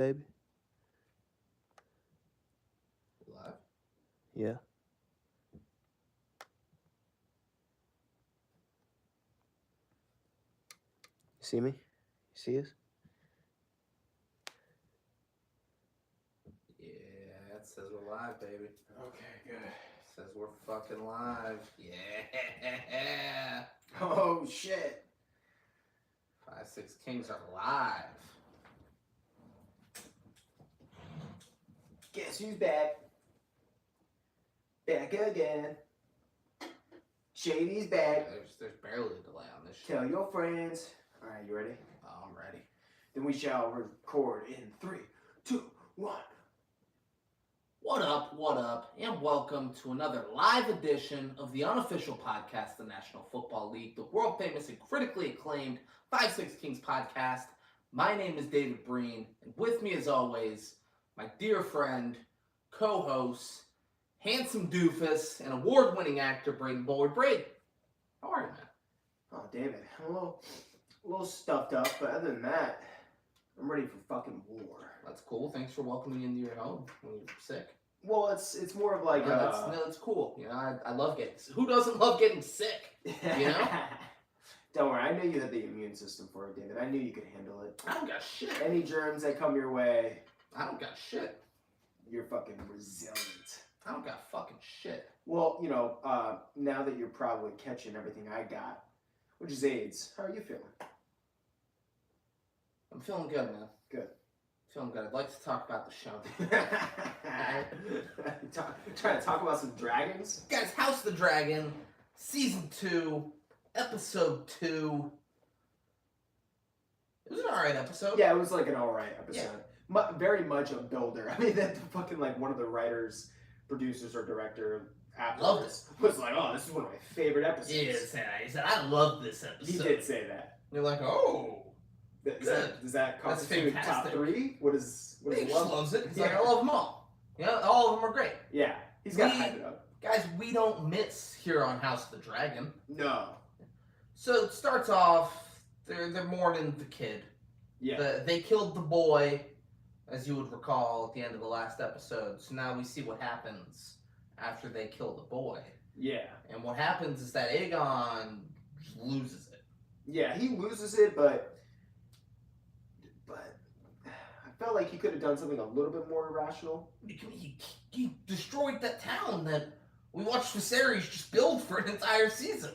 baby? Live? Yeah. You see me? You see us? Yeah, it says we're live, baby. Okay, good. It says we're fucking live. Yeah. Oh, shit. 5-6 Kings are live. Guess who's back? Back again. Shady's back. There's barely a delay on this shit. Tell your friends. Alright, you ready? Oh, I'm ready. Then we shall record in 3, 2, 1. What up, and welcome to another live edition of the unofficial podcast of the National Football League, the world famous and critically acclaimed 5-6 Kings podcast. My name is David Breen, and with me as always, my dear friend, co-host, handsome doofus, and award-winning actor, Braden Bullard. Braden, how are you, man? Oh, David. I'm a little stuffed up, but other than that, I'm ready for fucking war. That's cool. Thanks for welcoming me into your home when you're sick. Well, it's more of like that's cool. You know, I love getting sick. Who doesn't love getting sick? You know? Don't worry, I knew you had the immune system for it, David. I knew you could handle it. I don't got shit. Any germs that come your way, I don't got shit. You're fucking resilient. I don't got fucking shit. Well, you know, now that you're probably catching everything I got, which is AIDS, how are you feeling? I'm feeling good, man. Good. Feeling good. I'd like to talk about the show. Trying to talk about some dragons? Guys, House of the Dragon, Season 2, Episode 2. It was an alright episode. Yeah, it was like an alright episode. Yeah. Very much a builder. I mean, that fucking like one of the writers, producers, or director loved it. Was like, oh, this is one of my favorite episodes. He said, I love this episode. He did say that. You're like, oh. Does that constitute top 3? What is he just loves it. He's like, I love them all. Yeah, all of them are great. Yeah, he's got to hype it up. Guys, we don't miss here on House of the Dragon. No. So it starts off, they're mourning the kid. Yeah. They killed the boy, as you would recall, at the end of the last episode. So now we see what happens after they kill the boy. Yeah. And what happens is that Aegon loses it. Yeah, he loses it, but I felt like he could have done something a little bit more irrational. He destroyed that town that we watched Viserys just build for an entire season.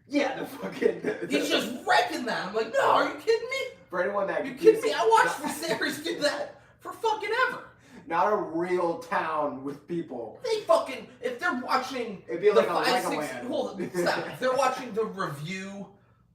Yeah, the fucking... He's just wrecking that. I'm like, no, are you kidding me? For anyone that... You kidding me? I watched Viserys do that for fucking ever. Not a real town with people. They fucking... If they're watching... It'd be like the a 5-6... Legoland. Hold on, stop. If they're watching the review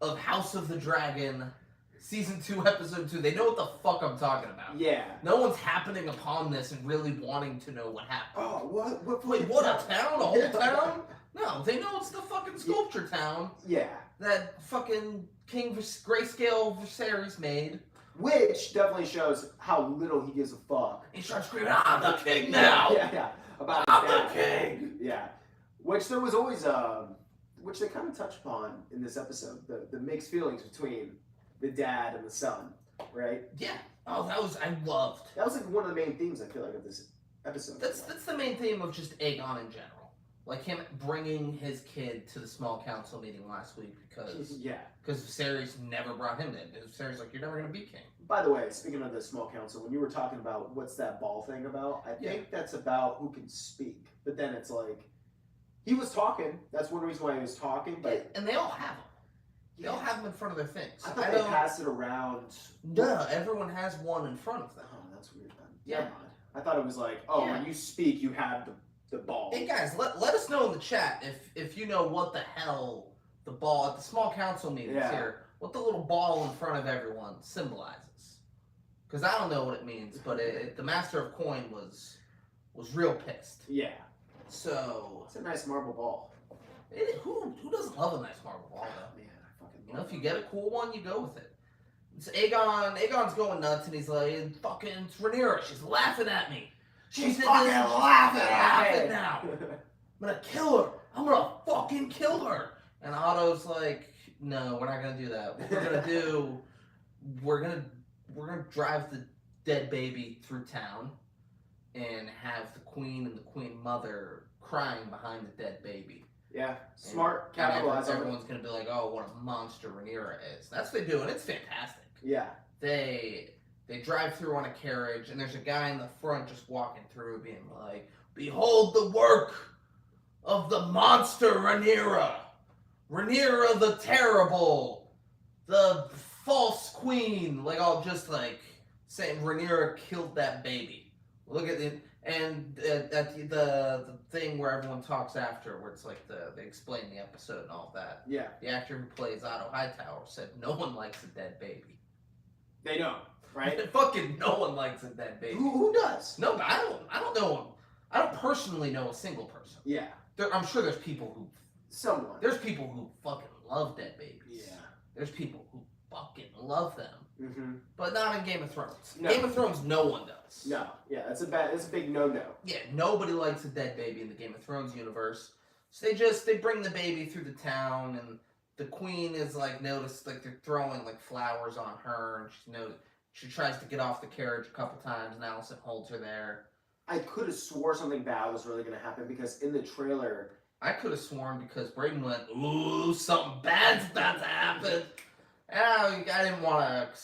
of House of the Dragon... Season 2, Episode 2. They know what the fuck I'm talking about. Yeah. No one's happening upon this and really wanting to know what happened. Oh, what? Wait, what, a town? A whole town? No, they know it's the fucking sculpture town. Yeah. That fucking King Grayscale Viserys made. Which definitely shows how little he gives a fuck. He starts screaming, I'm the king now! Yeah. About I'm his the dad. king! Yeah. Which there was always, which they kind of touched upon in this episode. The mixed feelings between the dad and the son, right? Yeah. Oh, I loved. That was like one of the main themes, I feel like, of this episode. That's the main theme of just Aegon in general. Like him bringing his kid to the small council meeting last week because Viserys never brought him in. Viserys like, you're never going to be king. By the way, speaking of the small council, when you were talking about what's that ball thing about, I think that's about who can speak. But then it's like, he was talking. That's one reason why he was talking. But and they all have them. They all have them in front of their things. I thought they pass it around. No, everyone has one in front of them. Oh, that's weird then. Yeah. I thought it was like, when you speak, you have the ball. Hey guys, let us know in the chat if you know what the hell the ball at the small council meetings here, what the little ball in front of everyone symbolizes. Because I don't know what it means, but the Master of Coin was real pissed. Yeah. So it's a nice marble ball. Who doesn't love a nice marble ball though? Man, I fucking love if you get a cool one, you go with it. It's Aegon's going nuts, and he's like, it's Rhaenyra. She's laughing at me. She's fucking laughing at me now. I'm gonna kill her. I'm gonna fucking kill her. And Otto's like, no, we're not gonna do that. What we're gonna do, we're gonna drive the dead baby through town and have the queen and the queen mother crying behind the dead baby. Yeah, smart capitalize. Everyone's gonna be like, "Oh, what a monster Rhaenyra is." That's what they do, and it's fantastic. Yeah. They drive through on a carriage, and there's a guy in the front just walking through, being like, "Behold the work of the monster Rhaenyra, Rhaenyra the terrible, the false queen." Like all just like saying Rhaenyra killed that baby. Look at it. And at the thing where everyone talks after, where it's like they explain the episode and all that. Yeah. The actor who plays Otto Hightower said no one likes a dead baby. They don't, right? Fucking no one likes a dead baby. Who does? No, but I don't know him. I don't personally know a single person. Yeah. I'm sure there's people who. Someone. There's people who fucking love dead babies. Yeah. There's people who fucking love them. Mm-hmm. But not in Game of Thrones. No. Game of Thrones, no one does. No. Yeah, that's a big no-no. Yeah, nobody likes a dead baby in the Game of Thrones universe. So they bring the baby through the town, and the queen is like noticed like they're throwing like flowers on her, and she tries to get off the carriage a couple times, and Allison holds her there. I could have swore something bad was really gonna happen because in the trailer, I could have sworn because Braden went, "Ooh, something bad's about to happen." And I didn't want to.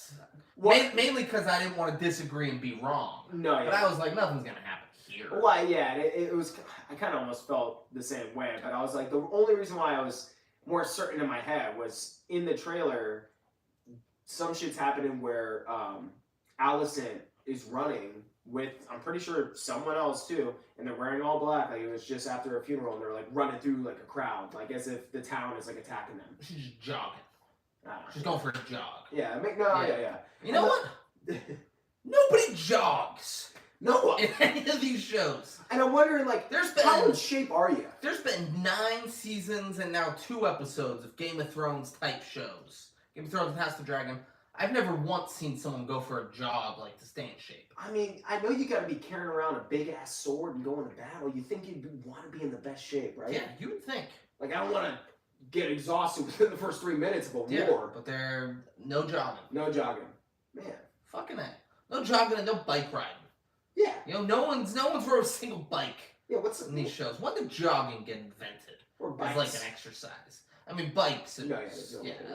Mainly because I didn't want to disagree and be wrong. No, yeah. But I was like, nothing's gonna happen here. Well, yeah, it was. I kind of almost felt the same way, but I was like, the only reason why I was more certain in my head was in the trailer. Some shit's happening where Allison is running with, I'm pretty sure someone else too, and they're wearing all black. Like it was just after a funeral, and they're like running through like a crowd, like as if the town is like attacking them. She's just jogging. I don't know. She's going for a jog. Yeah, yeah. You know what? Nobody jogs. No one. In any of these shows. And I'm wondering, like, how in shape are you? There's been 9 seasons and now 2 episodes of Game of Thrones type shows. Game of Thrones and House of the Dragon. I've never once seen someone go for a jog like to stay in shape. I mean, I know you gotta be carrying around a big ass sword and going to battle. You think you'd want to be in the best shape, right? Yeah, you would think. Like, I don't want to get exhausted within the first 3 minutes of a war. But they're no jogging. No jogging. Man. Fucking A. No jogging and no bike riding. Yeah. You know, no one's rode a single bike. Yeah, what's in these shows? When did jogging get invented? Or bikes. As like an exercise. I mean, bikes. No,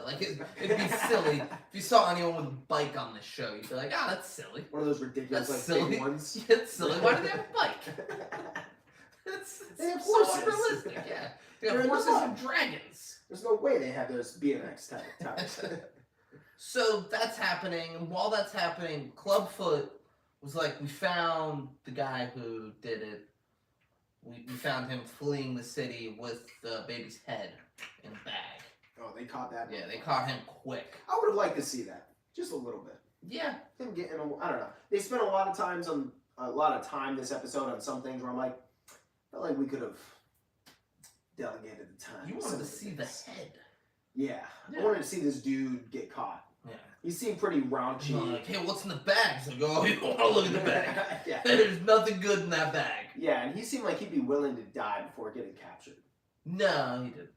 like it'd be silly if you saw anyone with a bike on this show. You'd be like, "Ah, that's silly." One of those ridiculous that's like silly. big ones. Yeah, it's silly. Why do they have a bike? it's they have so horses. unrealistic. Yeah, they have They're horses and dragons. There's no way they have those BMX tires. So that's happening, and while that's happening, Clubfoot was like, "We found the guy who did it. We found him fleeing the city with the baby's head in a bag." Oh, they caught that. Yeah, they caught him quick. I would have liked to see that, just a little bit. Yeah. Him getting, I don't know. They spent a lot of time this episode on some things where I'm like, I felt like we could have delegated the time. You wanted to see the head. Yeah. I wanted to see this dude get caught. Yeah. He seemed pretty raunchy. Like, hey, what's in the bag? He's like, oh, you don't want to look at the bag. Yeah. There's nothing good in that bag. Yeah, and he seemed like he'd be willing to die before getting captured. No, he didn't.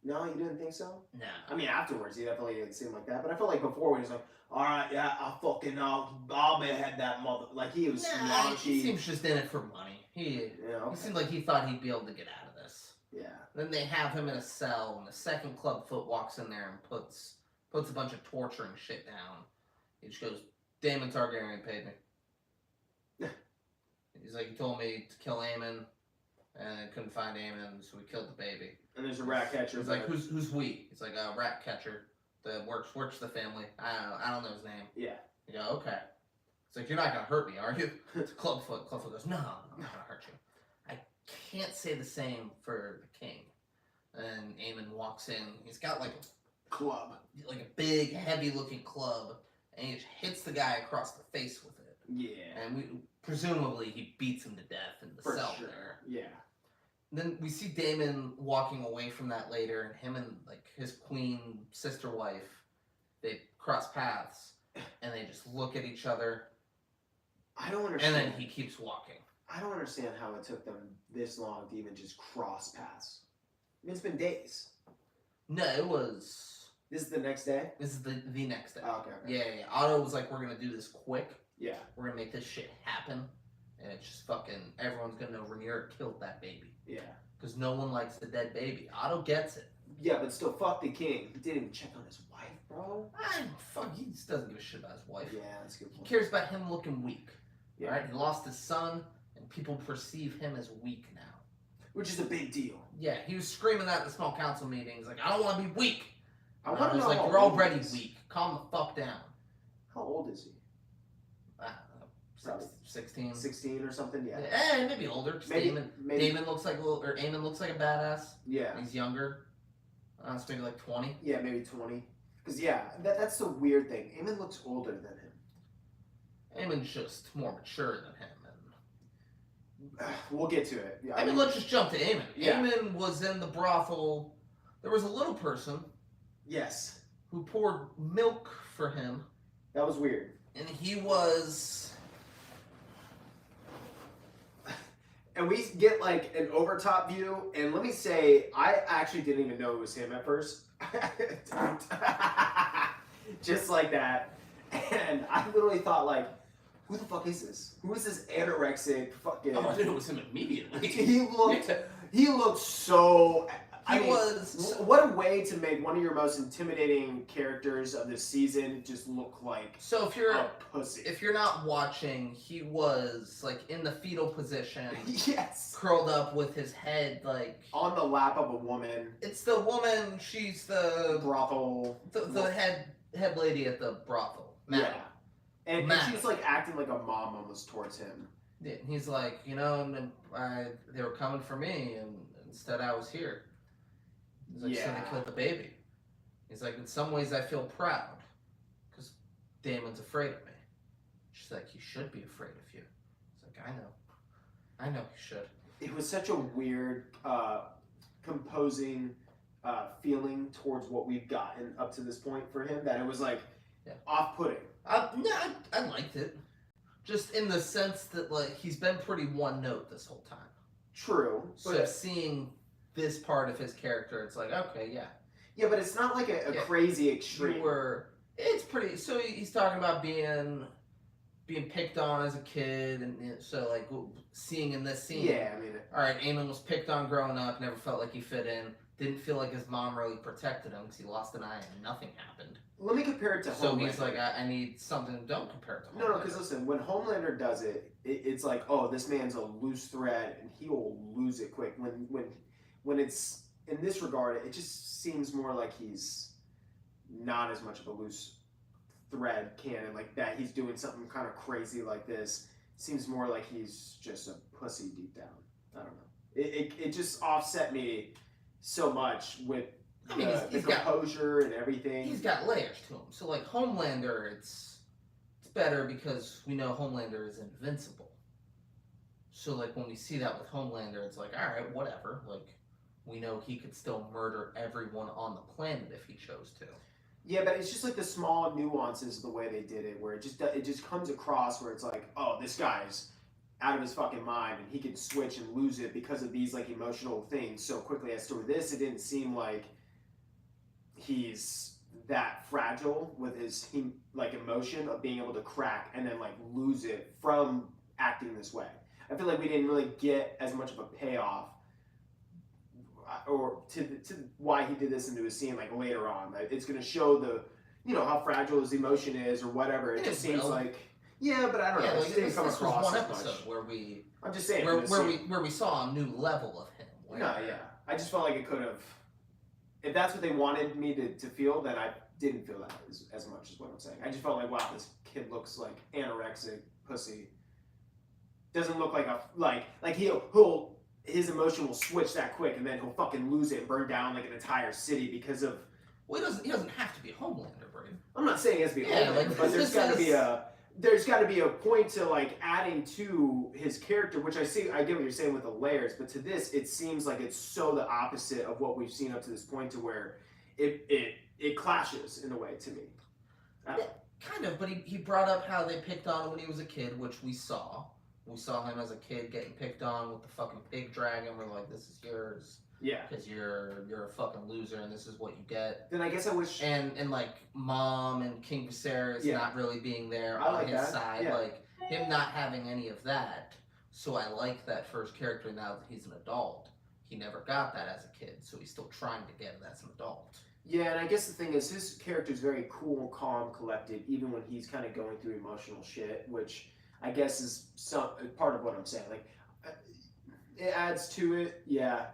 No, you didn't think so? No. I mean, afterwards, he definitely didn't seem like that. But I felt like before, he was like, all right, yeah, I'll behead that mother. Like, he was raunchy. He seems just in it for money. He seemed like he thought he'd be able to get out of this. Yeah. Then they have him in a cell, and the second Clubfoot walks in there and puts a bunch of torturing shit down. He just goes, Daemon Targaryen paid me. He's like, he told me to kill Aemon, and I couldn't find Aemon, so we killed the baby. And there's a rat catcher. He's like, who's we? He's like, a rat catcher that works the family. I don't know his name. Yeah. You go, okay. It's like, you're not gonna hurt me, are you? It's Clubfoot. Clubfoot goes, no, I'm not gonna hurt you. I can't say the same for the king. And Aemon walks in. He's got like a big, heavy-looking club, and he just hits the guy across the face with it. Yeah. And presumably he beats him to death in the cell there. Yeah. Then we see Daemon walking away from that later, and him and like his queen sister wife, they cross paths, and they just look at each other. I don't understand. And then he keeps walking. I don't understand how it took them this long to even just cross paths. I mean, it's been days. No, it was. This is the next day? This is the next day. Oh, okay. Yeah. Otto was like, we're gonna do this quick. Yeah. We're gonna make this shit happen, and it's just fucking everyone's gonna know Rhaenyra killed that baby. Yeah. Because no one likes the dead baby. Otto gets it. Yeah, but still, fuck the king. He didn't even check on his wife, bro. Fuck, he just doesn't give a shit about his wife. Yeah, that's a good He point. cares about him looking weak. Yeah. Alright, he lost his son, and people perceive him as weak now. Which is a big deal. Yeah, he was screaming that at the small council meetings, like, I don't want to be weak. I And want to was know like, how you're old already he is. weak. Calm the fuck down. How old is he? I don't know, Probably 16. 16 or something. Yeah. Maybe older. 'Cause Maybe. Damon looks like Aemon looks like a badass. Yeah. He's younger. It's maybe like 20. Yeah, maybe 20. Because that's the weird thing. Aemon looks older than him. Aemon's just more mature than him. We'll get to it. Yeah, I mean, let's just jump to Aemon. Yeah. Aemon was in the brothel. There was a little person yes, who poured milk for him, that was weird. and he was. And we get like an overtop view, and let me say, I actually didn't even know it was him at first. Just like that. And I literally thought, like, who the fuck is this? Who is this anorexic fucking... Oh, I knew it was him immediately. He looked so... He was. What a way to make one of your most intimidating characters of this season just look like So if you're a pussy. if you're not watching, he was like in the fetal position, Yes. curled up with his head like On the lap of a woman. it's the woman. She's the Brothel. head lady at the brothel. Yeah. Madam. And Madam. she's like acting like a mom almost towards him. Yeah, and he's like, you know, they were coming for me, and instead I was here. He's like, so Yeah. they killed the baby. He's like, in some ways I feel proud, because Damon's afraid of me. She's like, he should be afraid of you. He's like, I know he should. It was such a weird composing feeling towards what we've gotten up to this point for him that it was like off-putting. I liked it. Just in the sense that, like, he's been pretty one note this whole time. True. So seeing this part of his character, it's like, okay, yeah. Yeah, but it's not like a crazy extreme. It's pretty, so he's talking about being picked on as a kid, and so, like, seeing in this scene. Yeah, I mean... Alright, Aemon was picked on growing up, never felt like he fit in, didn't feel like his mom really protected him because he lost an eye and nothing happened. Let me compare it to Homelander. So he's like, I need something, don't compare it to Homelander. No, because listen, when Homelander does it, it's like, oh, this man's a loose thread, and he will lose it quick. When it's in this regard, it just seems more like he's not as much of a loose thread cannon, like that he's doing something kind of crazy like this. Seems more like he's just a pussy deep down. I don't know. It just offset me so much with the composure and everything. He's got layers to him. So like Homelander, it's better because we know Homelander is invincible. So like when we see that with Homelander, it's like, all right, whatever. Like we know he could still murder everyone on the planet if he chose to. Yeah, but it's just like the small nuances of the way they did it, where it just comes across where it's like, oh, this guy's out of his fucking mind, and he can switch and lose it because of these like emotional things so quickly. As to this, it didn't seem like he's that fragile with his like emotion of being able to crack and then like lose it from acting this way. I feel like we didn't really get as much of a payoff or to why he did this into a scene like later on. Like, it's going to show the, how fragile his emotion is or whatever. It just seems like, yeah, but I don't know. Like, it didn't come this across was one as episode much. where we, I'm just saying, where we saw a new level of him. No, yeah. I just felt like it could have. If that's what they wanted me to feel, then I didn't feel that as much as what I'm saying. I just felt like, wow, this kid looks like anorexic pussy. Doesn't look like his emotion will switch that quick, and then he'll fucking lose it and burn down like an entire city because of. Well, he doesn't have to be a Homelander, Brady. I'm not saying he has to be a Homelander, but there's got to be a point to like adding to his character, which I get what you're saying with the layers, but to this, it seems like it's so the opposite of what we've seen up to this point, to where it clashes in a way to me. Kind of, but he brought up how they picked on him when he was a kid, which we saw. We saw him as a kid getting picked on with the fucking pig dragon. We're like, this is yours. Yeah. Because you're a fucking loser and this is what you get. Then I guess I wish. And like Mom and King Viserys not really being there I on like his that. side, Yeah. like him not having any of that. So I like that first character now that he's an adult. He never got that as a kid, so he's still trying to get it as an adult. Yeah, and I guess the thing is, his character is very cool, calm, collected, even when he's kind of going through emotional shit, which I guess is some part of what I'm saying. Like, it adds to it. Yeah,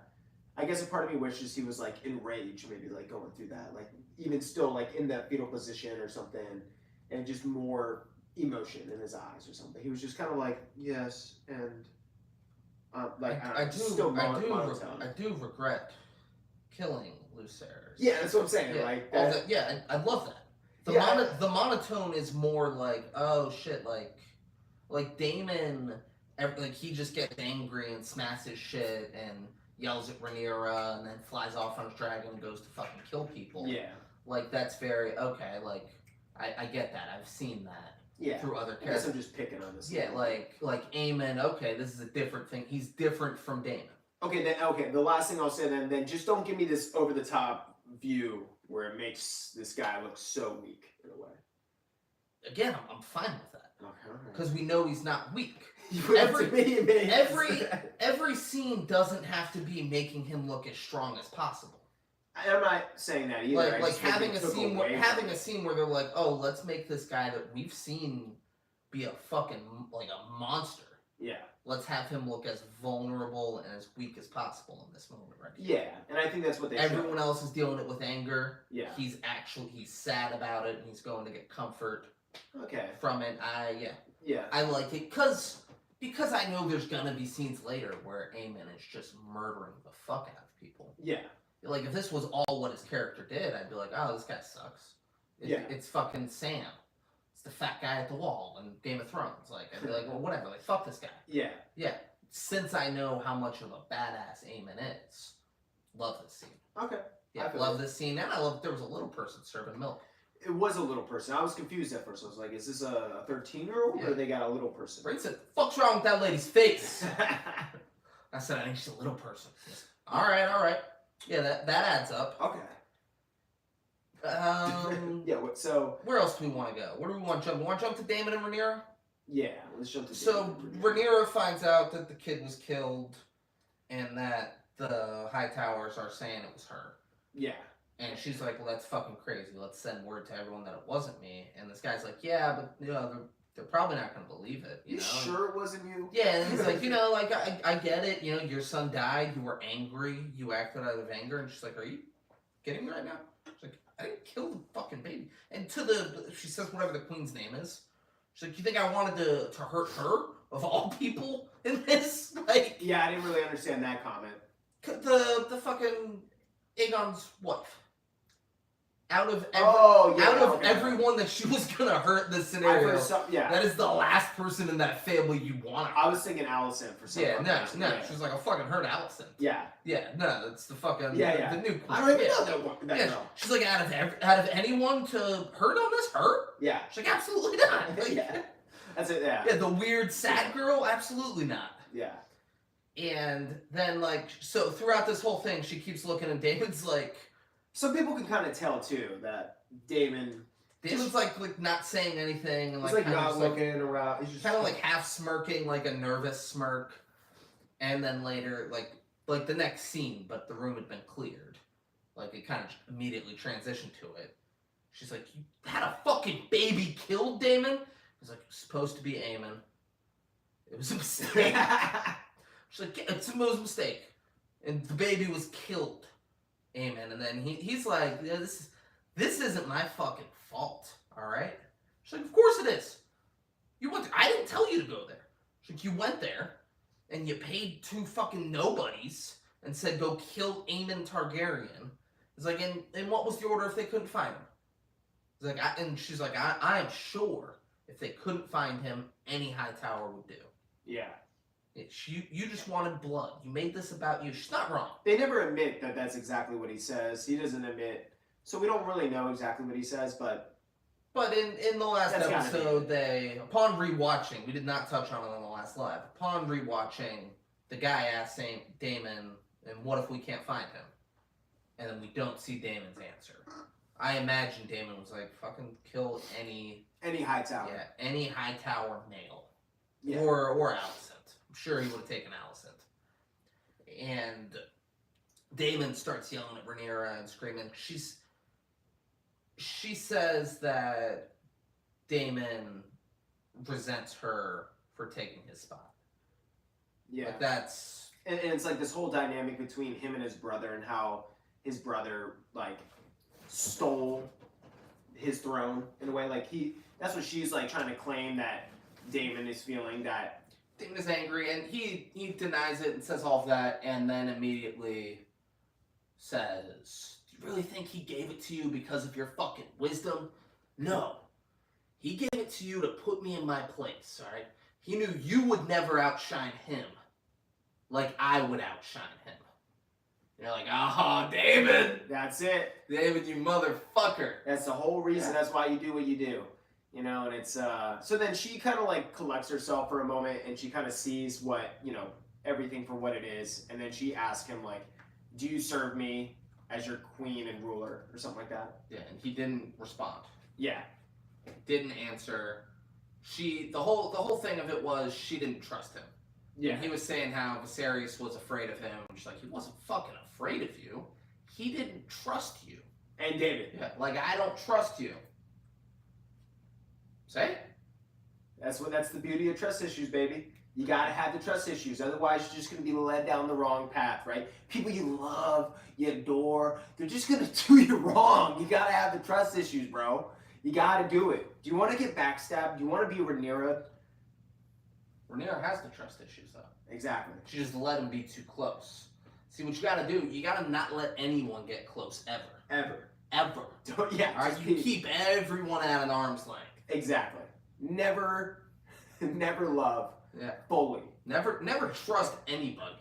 I guess a part of me wishes he was like enraged, maybe like going through that, like even still like in that fetal position or something, and just more emotion in his eyes or something. He was just kind of like yes, and like I do regret killing Lucerys. Yeah, that's what I'm saying. Yeah, like I love that. The monotone is more like, oh shit, like Daemon, like he just gets angry and smashes shit and yells at Rhaenyra and then flies off on his dragon and goes to fucking kill people. Yeah. Like that's very okay. Like I get that. I've seen that. Yeah. Through other I characters. guess I'm just picking on this. Yeah, like Aemon. Okay, this is a different thing. He's different from Daemon. Okay, the last thing I'll say then just don't give me this over the top view where it makes this guy look so weak in a way. Again, I'm fine with that. Okay. Because we know he's not weak. Every scene doesn't have to be making him look as strong as possible. I'm not saying that either. Like having a scene where they're like, oh, let's make this guy that we've seen be a fucking like a monster. Yeah. Let's have him look as vulnerable and as weak as possible in this moment, right? Yeah, and I think that's what they. Everyone else is dealing it with anger. Yeah. He's sad about it, and he's going to get comfort. Okay. From it, Yeah. I like it because I know there's gonna be scenes later where Aemon is just murdering the fuck out of people. Yeah. Like, if this was all what his character did, I'd be like, oh, this guy sucks. It's fucking Sam. It's the fat guy at the wall in Game of Thrones. Like, I'd be like, well, whatever. Like, fuck this guy. Yeah. Yeah. Since I know how much of a badass Aemon is, love this scene. Okay. Yeah, love this scene. And I love there was a little person serving milk. It was a little person. I was confused at first. I was like, is this a 13-year-old or they got a little person? Brady said, fuck's wrong with that lady's face? I said, I think she's a little person. All right. Yeah, that adds up. Okay. Yeah. So where else do we want to go? Where do we want to jump? We want to jump to Daemon and Rhaenyra? Yeah, let's jump to. So Rhaenyra finds out that the kid was killed, and that the Hightowers are saying it was her. Yeah. And she's like, well, that's fucking crazy. Let's send word to everyone that it wasn't me. And this guy's like, yeah, but they're probably not going to believe it. You know? Sure it wasn't you? Yeah, and he's like, like, I get it. Your son died. You were angry. You acted out of anger. And she's like, are you kidding me right now? She's like, I didn't kill the fucking baby. And she says whatever the queen's name is. She's like, you think I wanted to hurt her, of all people, in this? Like, yeah, I didn't really understand that comment. The fucking Aegon's wife. Out of everyone that she was gonna hurt in this scenario, that is the last person in that family you want. I was thinking Alicent for some reason. No, she was like, I fucking hurt Alicent. Yeah, no, it's the fucking the new queen. I don't even know that girl. She's like, out of anyone to hurt on this, her? Yeah, she's like, absolutely not. Like, yeah, that's it. Yeah, the weird sad girl, absolutely not. Yeah, and then so throughout this whole thing, she keeps looking, and Damon's like. Some people can kind of tell too that Damon's like not saying anything and he's like not looking around. He's just kind of like half smirking, like a nervous smirk. And then later, like the next scene, but the room had been cleared. Like it kind of immediately transitioned to it. She's like, "You had a fucking baby killed, Daemon." He's like, "It was supposed to be Aemon. It was a mistake." She's like, "It was a mistake, and the baby was killed." Amen. And then he's like, this isn't my fucking fault, all right? She's like, of course it is. You went there. I didn't tell you to go there. She's like, you went there, and you paid 2 fucking nobodies and said, go kill Aemon Targaryen. It's like, and what was the order if they couldn't find him? It's like, and she's like, I am sure if they couldn't find him, any Hightower would do. Yeah. You just wanted blood. You made this about you. She's not wrong. They never admit that that's exactly what he says. He doesn't admit. So we don't really know exactly what he says, but... But in the last episode, upon rewatching, we did not touch on it on the last live, upon rewatching, the guy asked Daemon, And what if we can't find him? And then we don't see Damon's answer. I imagine Damon was like, fucking kill any Hightower. Yeah, any Hightower male. Yeah. Or Alicent. I'm sure he would have taken Alicent. And Damon starts yelling at Rhaenyra and screaming. She says that Damon resents her for taking his spot. Yeah. Like that's... And it's like this whole dynamic between him and his brother and how his brother, like, stole his throne in a way. Like, that's what she's, like, trying to claim that Damon is feeling that... Damon is angry, and he denies it and says all of that, and then immediately says, do you really think he gave it to you because of your fucking wisdom? No. He gave it to you to put me in my place, alright? He knew you would never outshine him like I would outshine him. You're like, oh, David! That's it. David, you motherfucker. That's the whole reason. Yeah. That's why you do what you do. You know, and it's, so then she kind of, like, collects herself for a moment, and she kind of sees what, you know, everything for what it is, and then she asks him, like, do you serve me as your queen and ruler, or something like that? Yeah, and he didn't respond. Yeah. Didn't answer. The whole thing of it was she didn't trust him. Yeah. And he was saying how Viserys was afraid of him. She's like, he wasn't fucking afraid of you. He didn't trust you. And David. Yeah, like, I don't trust you. Say? That's the beauty of trust issues, baby. You gotta have the trust issues. Otherwise, you're just gonna be led down the wrong path, right? People you love, you adore, they're just gonna do you wrong. You gotta have the trust issues, bro. You gotta do it. Do you want to get backstabbed? Do you want to be Rhaenyra? Rhaenyra has the trust issues, though. Exactly. She just let him be too close. See, what you gotta do, you gotta not let anyone get close, ever. Ever. Ever. Yeah. Alright, you keep everyone at an arm's length. Exactly. Never love. Yeah. Fully. Never trust anybody.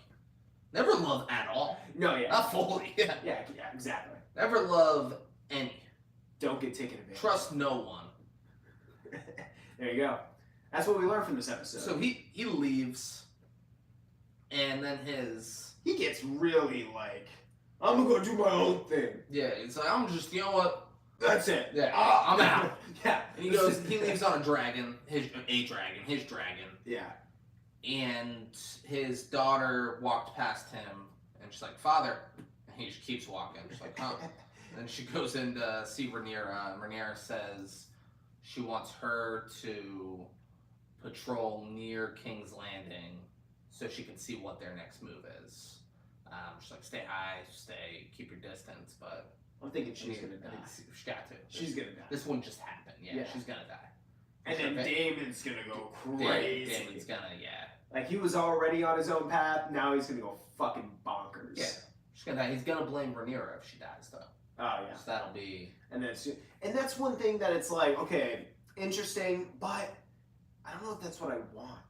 Never love at all. No, yeah. Not fully. Yeah. Yeah, exactly. Never love any. Don't get taken advantage. Trust no one. There you go. That's what we learned from this episode. So he leaves, and then he gets really like, I'm gonna go do my own thing. Yeah, it's like, I'm just, you know what? That's it. Yeah, I'm out. Yeah. And he leaves on a dragon, his dragon. Yeah. And his daughter walked past him, and she's like, Father. And he just keeps walking. She's like, huh? And she goes in to see Rhaenyra, and Rhaenyra says she wants her to patrol near King's Landing so she can see what their next move is. She's like, stay high, keep your distance, but... I'm thinking she's gonna die. She's got to. She's gonna die. This wouldn't just happen. Yeah, she's gonna die. And then Damon's gonna go crazy. Damon's gonna, yeah. Like, he was already on his own path, now he's gonna go fucking bonkers. Yeah. She's gonna die. He's gonna blame Rhaenyra if she dies, though. Oh, yeah. So that'll be... And that's one thing that it's like, okay, interesting, but I don't know if that's what I want.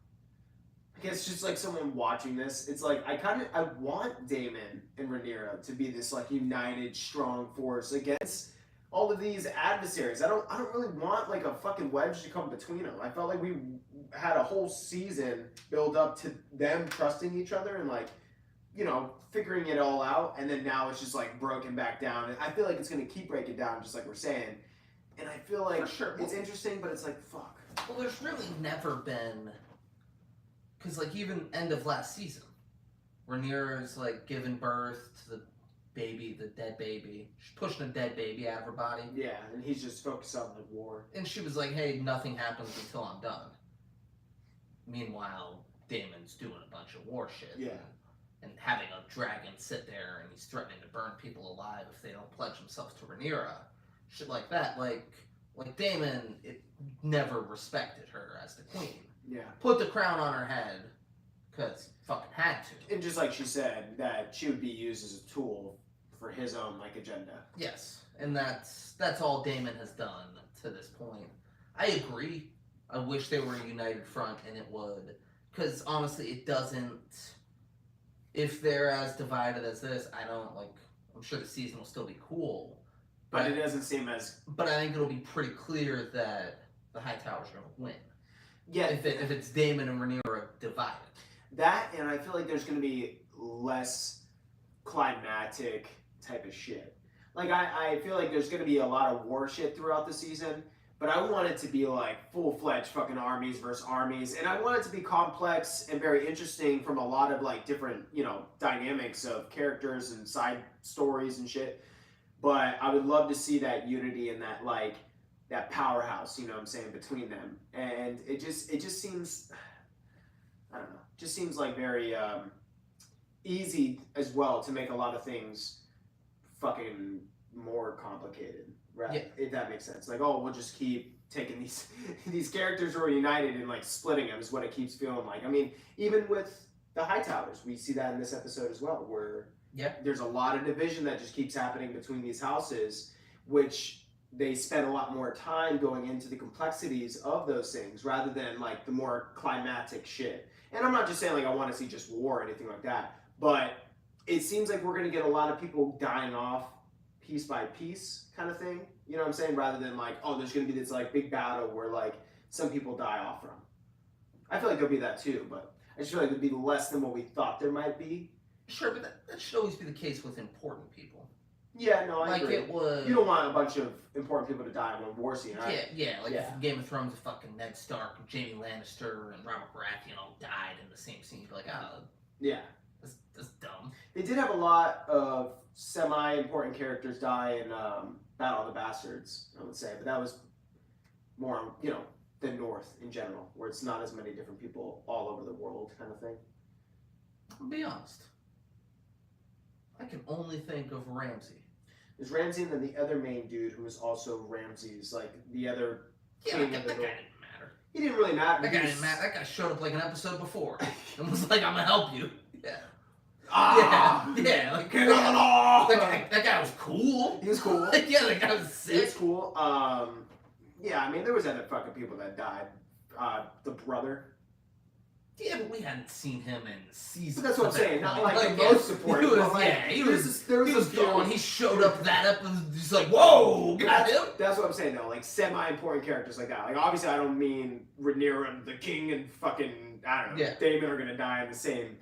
I guess just like someone watching this, it's like I want Daemon and Rhaenyra to be this like united, strong force against all of these adversaries. I don't really want like a fucking wedge to come between them. I felt like we had a whole season build up to them trusting each other and like, you know, figuring it all out, and then now it's just like broken back down. And I feel like it's gonna keep breaking down, just like we're saying. And I feel like it's interesting, but it's like fuck. Well, there's really never been. Because, like, even end of last season, Rhaenyra's, like, giving birth to the baby, the dead baby. She's pushing a dead baby out of her body. Yeah, and he's just focused on the war. And she was like, hey, nothing happens until I'm done. Meanwhile, Daemon's doing a bunch of war shit. Yeah. And having a dragon sit there, and he's threatening to burn people alive if they don't pledge themselves to Rhaenyra. Shit like that. Like Daemon, it never respected her as the queen. Yeah. Put the crown on her head because fucking had to. And just like she said, that she would be used as a tool for his own like agenda. Yes, and that's all Daemon has done to this point. I agree. I wish they were a united front, and it would, because honestly, it doesn't. If they're as divided as this, I don't like. I'm sure the season will still be cool, but it doesn't seem as. But I think it'll be pretty clear that the Hightower's going to win. Yeah, if it's Daemon and Rhaenyra divided. That, and I feel like there's going to be less climactic type of shit. Like I feel like there's gonna be a lot of war shit throughout the season, but I want it to be like full-fledged fucking armies versus armies, and I want it to be complex and very interesting from a lot of like different, you know, dynamics of characters and side stories and shit. But I would love to see that unity and that like that powerhouse, you know what I'm saying, between them. And it just seems, I don't know, just seems like very easy as well to make a lot of things fucking more complicated, right? Yeah. If that makes sense. Like, oh, we'll just keep taking these these characters who are united and like splitting them is what it keeps feeling like. I mean, even with the Hightowers, we see that in this episode as well, where there's a lot of division that just keeps happening between these houses, which they spend a lot more time going into the complexities of those things rather than like the more climactic shit. And I'm not just saying like I want to see just war or anything like that, but it seems like we're going to get a lot of people dying off piece by piece kind of thing. You know what I'm saying? Rather than like, oh, there's going to be this like big battle where like some people die off from. I feel like there'll be that too, but I just feel like it'd be less than what we thought there might be. Sure, but that should always be the case with important people. Yeah, no, I agree. It was. You don't want a bunch of important people to die in one war scene, right? Like if Game of Thrones, fucking Ned Stark, and Jaime Lannister, and Robert Baratheon all died in the same scene. You'd be like, oh, yeah, that's dumb. They did have a lot of semi-important characters die in Battle of the Bastards, I would say, but that was more, you know, the North in general, where it's not as many different people all over the world, kind of thing. I'll be honest. I can only think of Ramsay. There's Ramsay and then the other main dude who was also Ramsay's, like, the other Yeah, king that of the guy didn't matter. He didn't really matter. That guy didn't matter. That guy showed up like an episode before and was like, I'm gonna help you. Yeah. Yeah, like, that guy was cool. He was cool. Yeah, that guy was sick. He was cool. Yeah, I mean, there was other fucking people that died. The brother. Yeah, but we hadn't seen him in seasons. But that's what I'm saying. Not like the yeah, most supporting. He was gone. He showed up that episode. He's like, whoa, got him. That's what I'm saying though. Like semi-important characters like that. Like obviously, I don't mean Rhaenyra and the king and fucking I don't know. Yeah. Daemon are gonna die in the same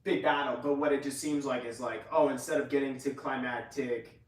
big battle. But what it just seems like is like, oh, instead of getting to climactic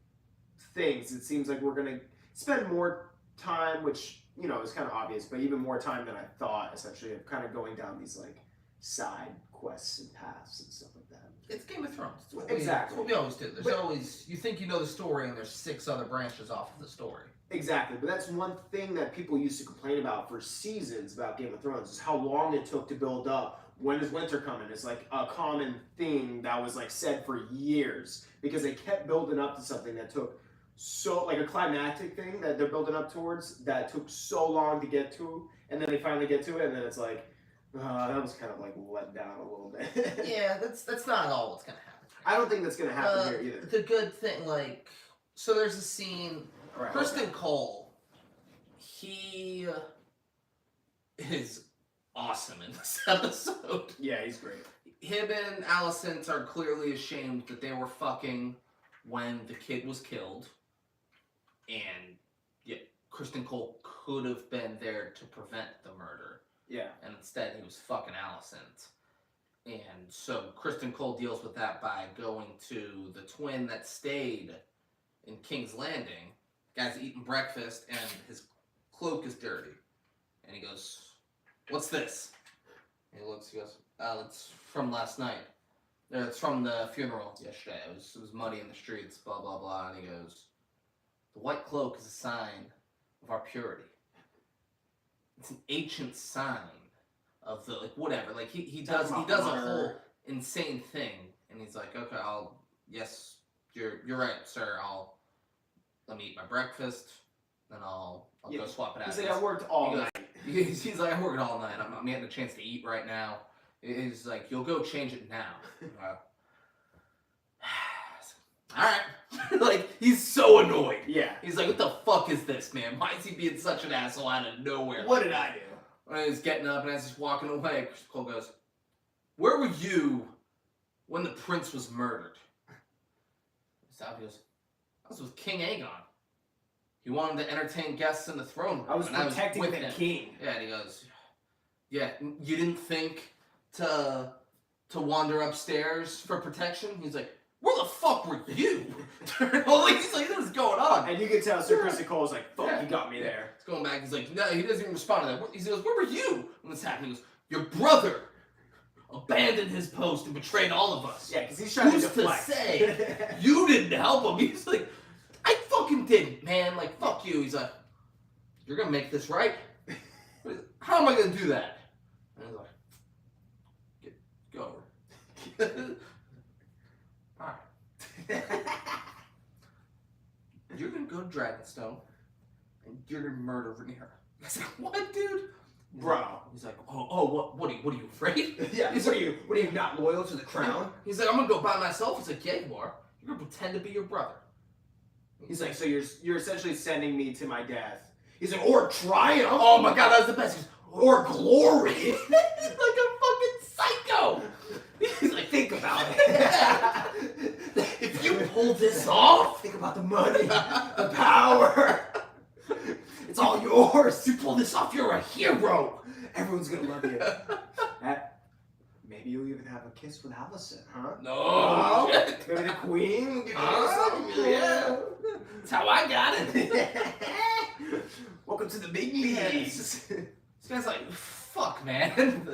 things, it seems like we're gonna spend more time, which you know is kind of obvious, but even more time than I thought. Essentially, of kind of going down these like side quests and paths and stuff like that. It's Game of Thrones. Exactly. That's what we always do. There's always, you think you know the story and there's 6 other branches off of the story. Exactly, but that's one thing that people used to complain about for seasons about Game of Thrones is how long it took to build up. When is winter coming? It's like a common thing that was like said for years because they kept building up to something that took so, like a climactic thing that they're building up towards that took so long to get to, and then they finally get to it, and then it's like, that was kind of like let down a little bit. Yeah, that's not at all what's gonna happen. I don't think that's gonna happen here either. The good thing, like, so there's a scene. Right, Kristen Cole, he is awesome in this episode. Yeah, he's great. Him and Alicent are clearly ashamed that they were fucking when the kid was killed, and yeah, Kristen Cole could have been there to prevent the murder. Yeah. And instead he was fucking Alicent. And so Kristen Cole deals with that by going to the twin that stayed in King's Landing. Guy's eating breakfast and his cloak is dirty. And he goes, "What's this?" And he looks, he goes, "Oh, it's from last night. It's from the funeral yesterday. It was muddy in the streets, blah, blah, blah." And he goes, "The white cloak is a sign of our purity. It's an ancient sign of the, like, whatever." Like, he does a whole insane thing. And he's like, "Okay, yes, you're right, sir. Let me eat my breakfast, then I'll go swap it out." He's like, "I worked all night." He's like, "I'm working all night. I'm getting a chance to eat right now." He's like, "You'll go change it now." Alright. Like, he's so annoyed. Yeah. He's like, "What the fuck is this, man? Why is he being such an asshole out of nowhere?" What did I do? And he's getting up, and as he's walking away, Chris Cole goes, "Where were you when the prince was murdered?" He goes, "I was with King Aegon. He wanted to entertain guests in the throne room. I was and protecting with the him." king. Yeah, and he goes, "Yeah, you didn't think to wander upstairs for protection?" He's like, where the fuck were you? Like, he's like, this is going on. And you can tell Sir Chris Cole's like, fuck, Yeah. you got me there. He's going back. He's like, no, he doesn't even respond to that. He goes, where were you when this happened? He goes, your brother abandoned his post and betrayed all of us. Yeah, because he's trying Who's to deflect. to say you didn't help him? He's like, I fucking didn't, man. Like, fuck you. He's like, you're gonna make this right? How am I gonna do that? And he's like, go over. Alright. You're gonna go to Dragonstone and you're gonna murder Rhaenyra. I said, what, dude? Bro. He's like, what are you afraid? Yeah, He's what are you not loyal to the crown? He's like, I'm gonna go by myself. He's like, yeah, you are. You're gonna pretend to be your brother. He's like, so you're essentially sending me to my death. He's like, or triumph. Oh my god, that was the best. He goes, Or glory. he's like a fucking psycho. He's like, think about it. If you pull this off, Think about the money, the power. It's all yours. if you pull this off, you're a hero. Everyone's gonna love you. Maybe you'll even have a kiss with Allison, huh? No. Maybe the queen will give you Oh, something. yeah. That's how I got it. Welcome to the big Yeah, leagues. This guy's like, fuck, man.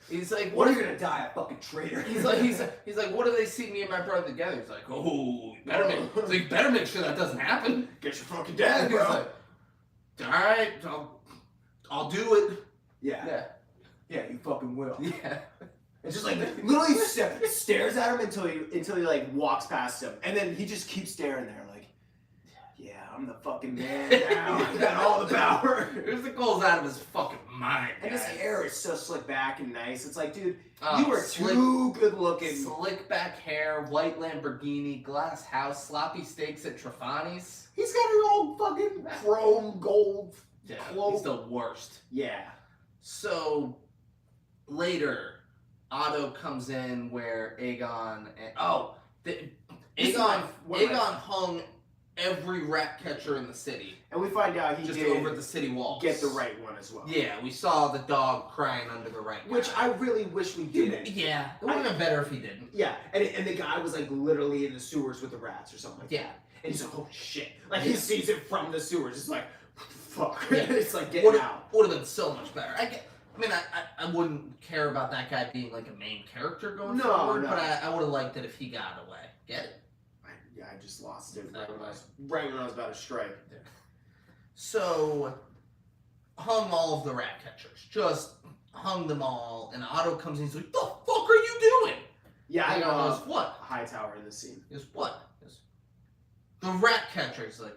He's like, What are you gonna die, a fucking traitor? He's like, what do they see me and my brother together? He's like, oh, you better make sure that doesn't happen. Get your fucking And dad, he's bro. like, all right, I'll do it. Yeah, you fucking will. Yeah. It's just like literally stares at him until he like walks past him, and then he just keeps staring there like, yeah, I'm the fucking man now. I got all the power. Here's the goals out of his fucking mind. And his guys. hair is so slick back and nice. It's like, dude, Oh, you are too good looking. Slick back hair, white Lamborghini, glass house, sloppy steaks at Trefani's. He's got an old fucking chrome gold Yeah, cloak. he's the worst. Yeah. So later, Otto comes in where Aegon This is one of my- hung every rat catcher in the city And we find out he just did over the city walls. get the right one as well. Yeah, we saw the dog crying under the right guy. Which I really wish we didn't. Yeah, it would have been better if he didn't. Yeah, and the guy was like literally in the sewers with the rats or something like Yeah. that. And he's like, oh shit. Like he sees it from the sewers. It's like, fuck. Yeah. It's like getting out. Would have been so much better. I wouldn't care about that guy being like a main character going forward, but I would have liked it if he got away. Get it? I just lost it right when I was about to strike. So, hung all of the rat catchers. Just hung them all, and Otto comes in, he's like, the fuck are you doing? Yeah, I And know. goes, what? Hightower in the scene. He goes, what? He goes, the rat catcher's like,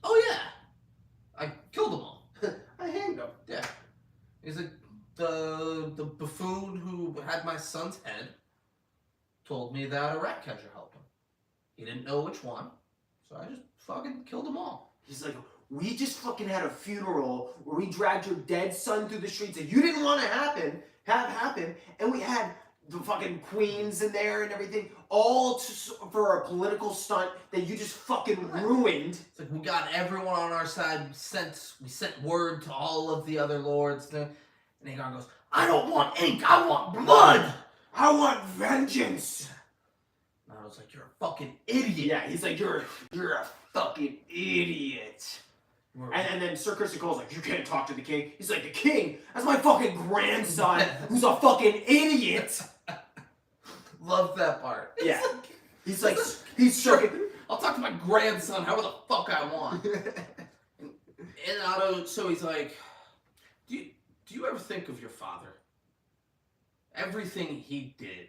oh yeah, I killed them all. I hanged him. Yeah. He's like, the buffoon who had my son's head told me that a rat catcher helped him. He didn't know which one, so I just fucking killed them all. He's like, we just fucking had a funeral where we dragged your dead son through the streets that you didn't want to have happen, and we had the fucking queens in there and everything, all for a political stunt that you just fucking ruined. It's like, we got everyone on our side. We sent word to all of the other lords. And Aegon goes, I don't want ink, I want blood! I want vengeance. And I was like, you're a fucking idiot. Yeah, he's like, you're a fucking idiot. And then Sir Kristen Cole's like, you can't talk to the king. He's like, the king? That's my fucking grandson who's a fucking idiot. Love that part. Yeah. He's like, he's sure. I'll talk to my grandson however the fuck I want. And Otto, so he's like, do you ever think of your father? Everything he did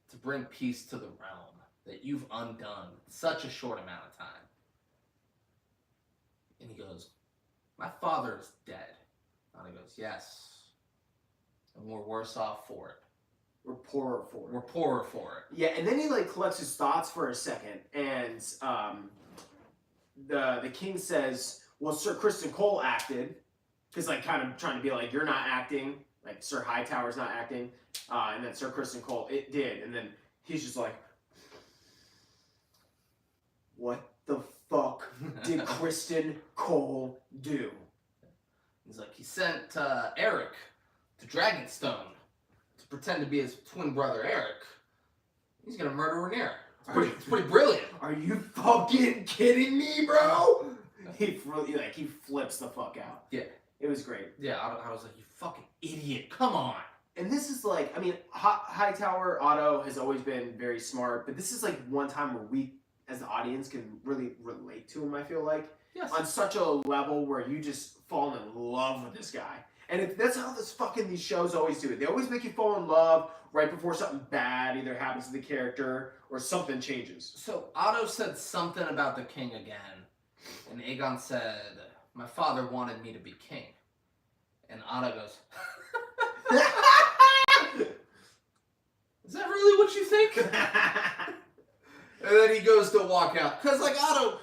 to bring peace to the realm that you've undone in such a short amount of time. And he goes, my father is dead. And he goes, yes. And we're worse off for it. We're poorer for it. We're poorer for it. Yeah, and then he like collects his thoughts for a second, and the king says, well, Sir Kristen Cole acted, because like kind of trying to be like, you're not acting, like Sir Hightower's not acting, and then Sir Kristen Cole, it did, and then he's just like, what the fuck did Kristen Cole do? He's like, he sent Eric to Dragonstone to pretend to be his twin brother Eric. He's gonna murder Rhaenyra. It's pretty brilliant. Are you fucking kidding me, bro? He flips the fuck out. Yeah. It was great. Yeah, I was like, you fucking idiot. Come on. And this is like, I mean, Hightower Otto has always been very smart, but this is like one time where we, as the audience, can really relate to him, I feel like. Yes. On such a level where you just fall in love with this guy. And that's how these shows always do it. They always make you fall in love right before something bad either happens to the character or something changes. So Otto said something about the king again, and Aegon said, my father wanted me to be king. And Otto goes, is that really what you think? And then he goes to walk out. Because, like, Otto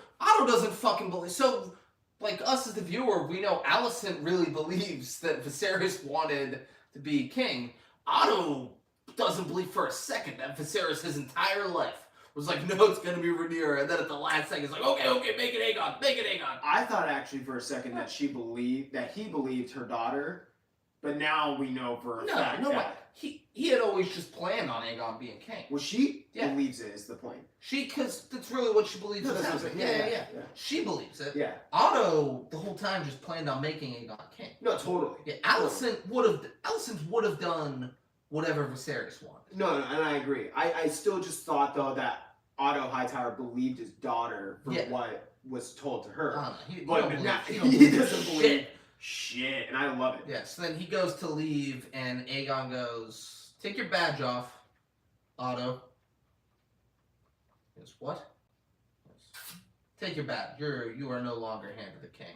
doesn't fucking believe. So, like, us as the viewer, we know Alicent really believes that Viserys wanted to be king. Otto doesn't believe for a second that Viserys his entire life was like, no, it's going to be Rhaenyra. And then at the last second, it's like, okay, make it Aegon. I thought actually for a second that he believed her daughter, but now we know for a fact no way. that... He had always just planned on Aegon being king. Well, she Yeah. believes it is the point. Because that's really what she believes No, is that's what I'm happening. saying. Yeah. Yeah. She believes it. Yeah. Otto, the whole time, just planned on making Aegon king. No, totally. Yeah, Alicent would have done whatever Viserys wanted. No, and I agree. I still just thought, though, that Otto Hightower believed his daughter for what was told to her. He But don't now believe he doesn't shit. believe shit, and I love it. Yeah, so then he goes to leave, and Aegon goes, take your badge off, Otto. He goes, what? He goes, take your badge. You are no longer hand of the king.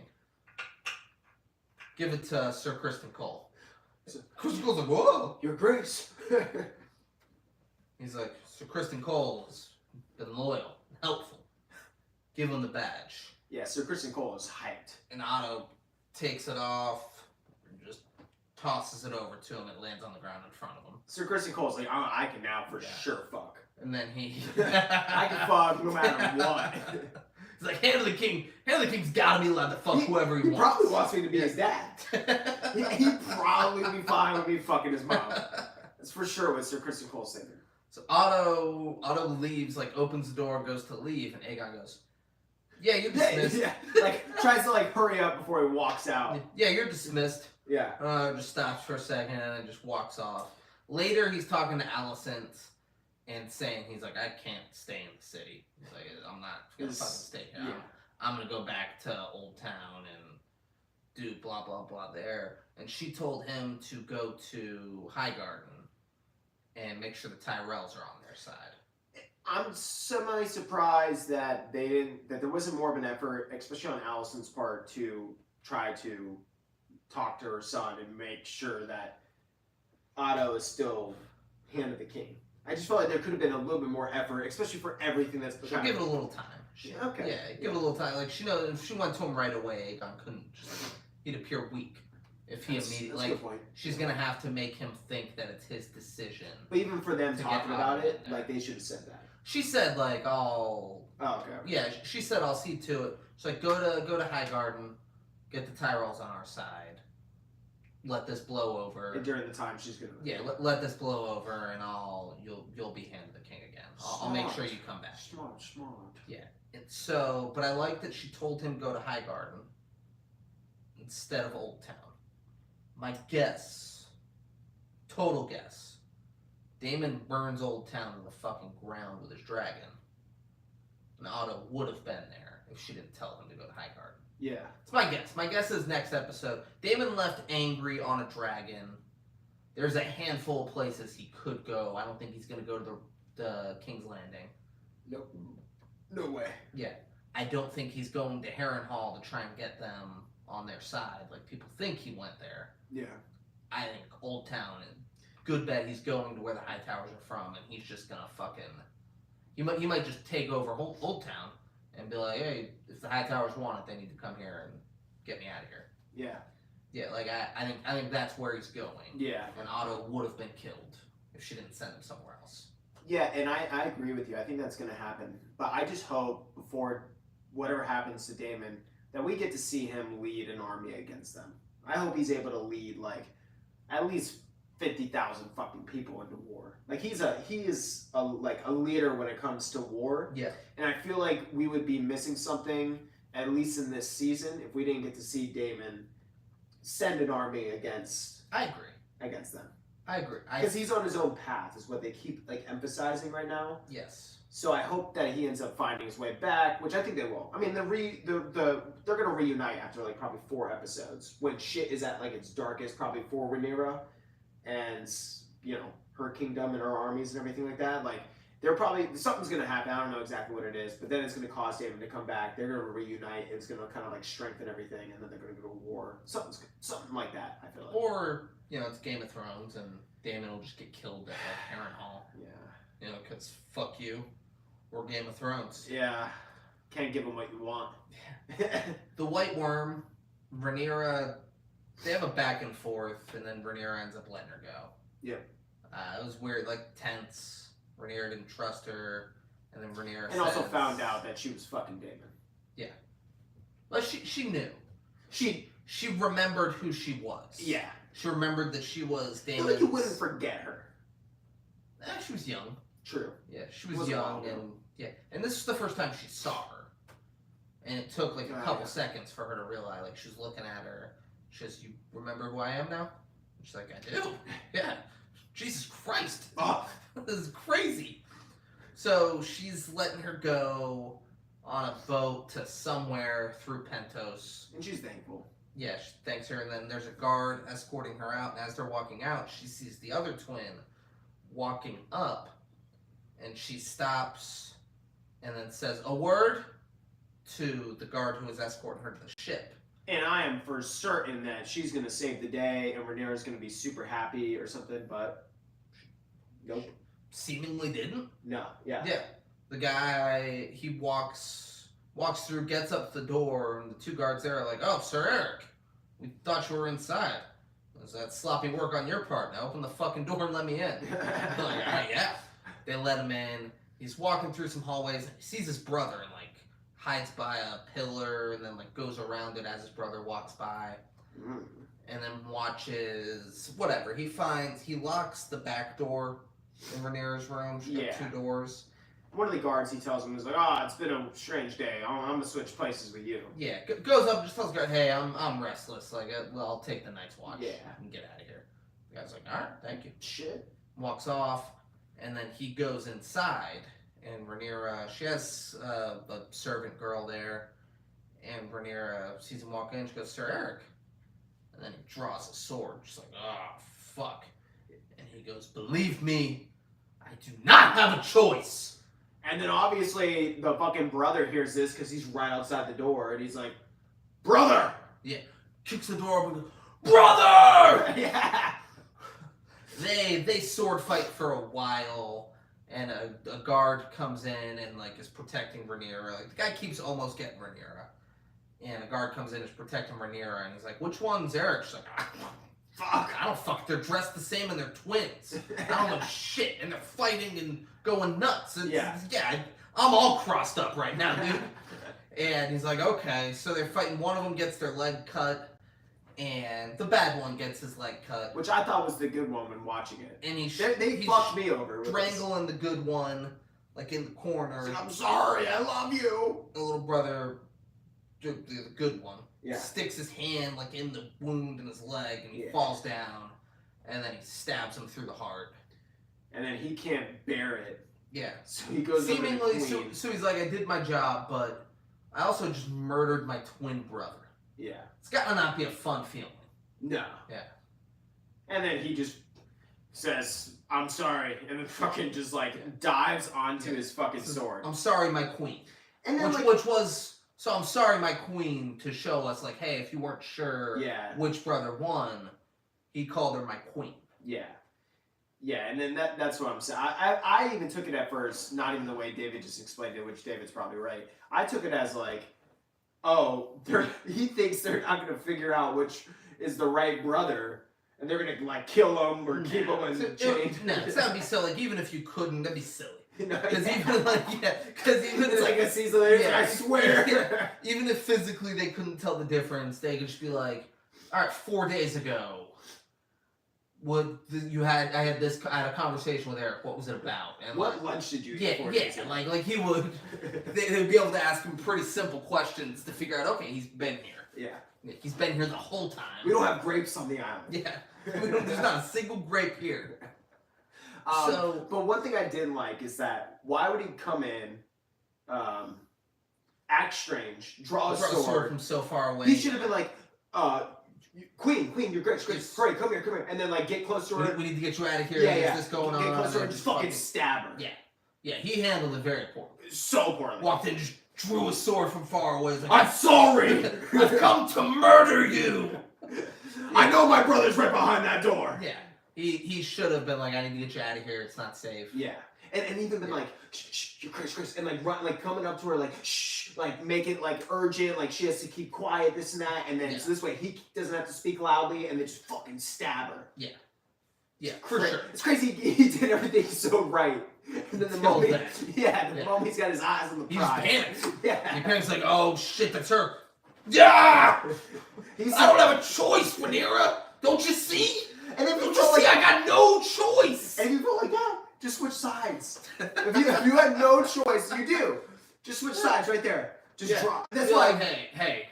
Give it to Sir Criston Cole. Criston Cole's like, whoa! Your Grace. He's like, Sir Criston Cole has been loyal and helpful. Give him the badge. Yeah, Sir Criston Cole is hyped. And Otto takes it off and just tosses it over to him. It lands on the ground in front of him. Sir Criston Cole's like, I can now for sure fuck. And then he... I can fuck no matter what. He's like, Hand of the King's gotta be allowed to fuck whoever he wants. He probably wants me to be his dad. He'd probably be fine with me fucking his mom. That's for sure what Sir Criston Cole's thinking. So Otto leaves, like, opens the door, goes to leave, and Aegon goes, yeah, you're dismissed. Yeah, like, tries to, like, hurry up before he walks out. Yeah, you're dismissed. Yeah. Just stops for a second and then just walks off. Later, he's talking to Alicent and saying, he's like, I can't stay in the city. He's like, I'm not gonna fucking stay here. Yeah. I'm gonna go back to Old Town and do blah, blah, blah there. And she told him to go to Highgarden and make sure the Tyrells are on their side. I'm semi-surprised that there wasn't more of an effort, especially on Alicent's part, to try to talk to her son and make sure that Otto is still hand of the king. I just felt like there could have been a little bit more effort, especially for everything that's... She'll give it a little time. Okay. Yeah, give it a little time. Like, she knows if she went to him right away, Aegon couldn't just... He'd appear weak. If he immediately... That's a good point. She's going to have to make him think that it's his decision. But even for them to talking get about it, there. like, they should have said that. She said, like, Oh, okay. Yeah, she said, I'll see to it. She's like, go to Highgarden, get the Tyrells on our side, let this blow over. And during the time she's gonna... Yeah, let this blow over, and you'll be hand of the king again. I'll make sure you come back. Smart. Yeah. And so, but I like that she told him go to Highgarden instead of Old Town. My guess, total guess, Daemon burns Old Town to the fucking ground with his dragon. And Otto would have been there if she didn't tell him to go to Highgarden. Yeah. It's my guess. My guess is next episode. Daemon left angry on a dragon. There's a handful of places he could go. I don't think he's going to go to the King's Landing. Nope. No way. Yeah. I don't think he's going to Harrenhal to try and get them on their side. Like, people think he went there. Yeah. I think Old Town, good bet he's going to where the Hightowers are from, and he's just going to fucking... He might just take over Old Town and be like, hey, if the Hightowers want it, they need to come here and get me out of here. Yeah. Yeah, like, I think that's where he's going. Yeah. And Otto would have been killed if she didn't send him somewhere else. Yeah, and I agree with you. I think that's going to happen. But I just hope before whatever happens to Daemon that we get to see him lead an army against them. I hope he's able to lead, like, at least 50,000 fucking people into war. Like he is a leader when it comes to war. Yeah. And I feel like we would be missing something, at least in this season, if we didn't get to see Damon send an army against them. I agree. Because he's on his own path, is what they keep like emphasizing right now. Yes. So I hope that he ends up finding his way back, which I think they will. I mean, they're gonna reunite after like probably 4 episodes when shit is at like its darkest, probably for Rhaenyra and her kingdom and her armies and everything like that. Like they're probably something's gonna happen. I don't know exactly what it is, but then it's gonna cause Daemon to come back. They're gonna reunite. And it's gonna kind of like strengthen everything, and then they're gonna go to war. Something like that. I feel like. Or it's Game of Thrones, and Daemon will just get killed at like Harrenhal. Yeah. Because fuck you. Or Game of Thrones. Yeah. Can't give them what you want. The White Worm, Rhaenyra, they have a back and forth, and then Rhaenyra ends up letting her go. Yeah. It was weird, like tense. Rhaenyra didn't trust her, and then Rhaenyra also found out that she was fucking Daemon. Yeah. Well, she knew. She remembered who she was. Yeah. She remembered that she was Daemon's... I feel like you wouldn't forget her. She was young. True. Yeah, she was young, and this is the first time she saw her. And it took like a couple seconds for her to realize, like, she was looking at her. She says, "You remember who I am now?" And she's like, "I do." Yeah. Jesus Christ. Oh, this is crazy. So she's letting her go on a boat to somewhere through Pentos. And she's thankful. Yeah, she thanks her, and then there's a guard escorting her out, and as they're walking out, she sees the other twin walking up, and she stops and then says a word to the guard who is escorting her to the ship. And I am for certain that she's going to save the day and Rhaenyra's going to be super happy or something, but nope. Seemingly didn't. No, yeah. Yeah. The guy, he walks through, gets up the door, and the 2 guards there are like, "Oh, Sir Eric, we thought you were inside. Was that sloppy work on your part? Now open the fucking door and let me in." Like, "All right, yeah." They let him in. He's walking through some hallways, and he sees his brother, and like hides by a pillar, and then like goes around it as his brother walks by, and then watches whatever he finds. He locks the back door in Rhaenyra's room. She got 2 doors. One of the guards, he tells him, is like, "Oh, it's been a strange day. I'm gonna switch places with you." Yeah, goes up and just tells the guy, "Hey, I'm restless. Like, I'll take the night's watch. Yeah, and get out of here." The guy's like, "All right, thank you." Shit. Walks off, and then he goes inside, and Rhaenyra, she has a servant girl there, and Rhaenyra sees him walk in. She goes, "Sir Eric," and then he draws a sword. She's like, "Oh fuck," and he goes, "Believe me, I do not have a choice." And then obviously the fucking brother hears this because he's right outside the door, and he's like, "Brother!" Yeah, kicks the door open and goes, "Brother!" Yeah. They sword fight for a while, and a guard comes in and like is protecting Rhaenyra. Like, the guy keeps almost getting Rhaenyra, and a guard comes in and is protecting Rhaenyra, and he's like, "Which one's Eric?" She's like, "Fuck, I don't fuck. They're dressed the same and they're twins. I don't know shit, and they're fighting and going nuts." I'm all crossed up right now, dude. And he's like, "Okay." So they're fighting. One of them gets their leg cut, and the bad one gets his leg cut. Which I thought was the good one when watching it. And they fucked me over. Strangling the good one, like in the corner. Like, "I'm sorry, I love you." The little brother, the good one, yeah, sticks his hand like in the wound in his leg, and he falls down, and then he stabs him through the heart. And then he can't bear it. Yeah. So he goes seemingly. over to the queen. So he's like, "I did my job, but I also just murdered my twin brother." Yeah. It's gotta not be a fun feeling. No. Yeah. And then he just says, "I'm sorry," and then fucking just like dives onto his fucking sword. "I'm sorry, my queen." And then which was, so I'm sorry, my queen, to show us like, hey, if you weren't sure which brother won, he called her my queen. Yeah. Yeah, and then that's what I'm saying. I even took it at first, not even the way David just explained it, which David's probably right. I took it as like, oh, he thinks they're not going to figure out which is the right brother, and they're going to like kill him or keep him in chains. No, it's not be silly. Like, even if you couldn't, that'd be silly. Because even like, it's like a season later, I swear. Even if physically they couldn't tell the difference, they could just be like, all right, 4 days ago, I had a conversation with Eric. What was it about? And what lunch did you eat? Yeah, like he would. They'd be able to ask him pretty simple questions to figure out. Okay, he's been here. Yeah. He's been here the whole time. We don't have grapes on the island. Yeah. There's not a single grape here. But one thing I didn't like is that why would he come in, act strange, draw a sword from so far away? He should have been like, Queen, you're great, hurry, come here, and then like get close to her. We need to get you out of here. Yeah, There's this going on. Get close to her and just fucking stab her. Yeah, he handled it very poorly. So poorly. Walked in, just drew a sword from far away. Like, I'm sorry! I've come to murder you! I know my brother's right behind that door. Yeah. He should have been like, I need to get you out of here, it's not safe. Yeah. And even been like, shh, you're Chris, and like run, like coming up to her like, shh, like make it like urgent, like she has to keep quiet, this and that, and then so this way he doesn't have to speak loudly, and then just fucking stab her. Yeah, for sure. It's crazy he did everything so right. And then the moment, moment he's got his eyes on the prize. He just panics. Yeah. He panics like, oh shit, that's her. Yeah! I don't have a choice, Rhaenyra. Don't you see? And then don't you see? I got no choice. And you feel like, yeah, just switch sides. if you had no choice, you do. Just switch sides right there. Just drop. That's why. Hey.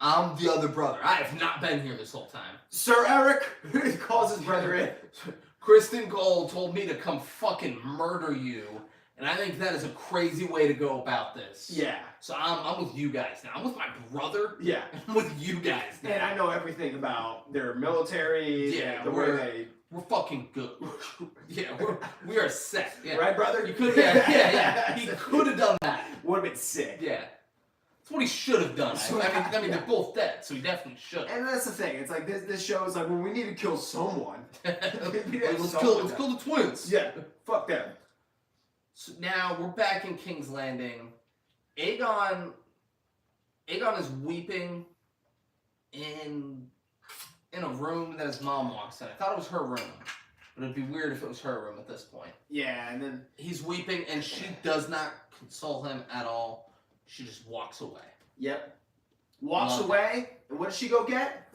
I'm the other brother. I have not been here this whole time. Sir Eric, he calls his brother in. Kristen Cole told me to come fucking murder you, and I think that is a crazy way to go about this. Yeah. So I'm with you guys now. I'm with my brother. Yeah. I'm with you guys now. And I know everything about their military. Yeah. The way they. We're fucking good. Yeah. We are set. Yeah. Right, brother? You could. Yeah. He could have done that. Would have been sick. Yeah. That's what he should have done. I mean, they're both dead, so he definitely should. And that's the thing. It's like this show is like, well, we need to kill someone. Let's kill the twins. Yeah, fuck them. So now we're back in King's Landing. Aegon is weeping in a room that his mom walks in. I thought it was her room, but it'd be weird if it was her room at this point. Yeah, and then he's weeping, and she does not console him at all. She just walks away. Yep. Walks away, and what does she go get?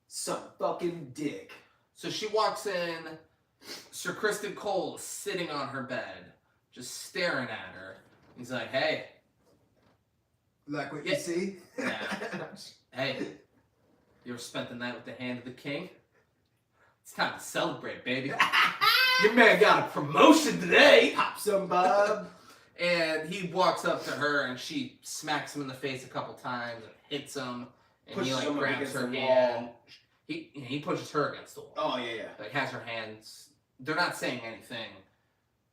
Some fucking dick. So she walks in, Sir Kristen Cole is sitting on her bed, just staring at her. He's like, hey. Like what you see? Yeah. Hey, you ever spent the night with the hand of the king? It's time to celebrate, baby. Your man got a promotion today. Pop some bub. And he walks up to her and she smacks him in the face a couple times and hits him. And pushes he like grabs her hand. He pushes her against the wall. Oh yeah. Like has her hands. They're not saying anything.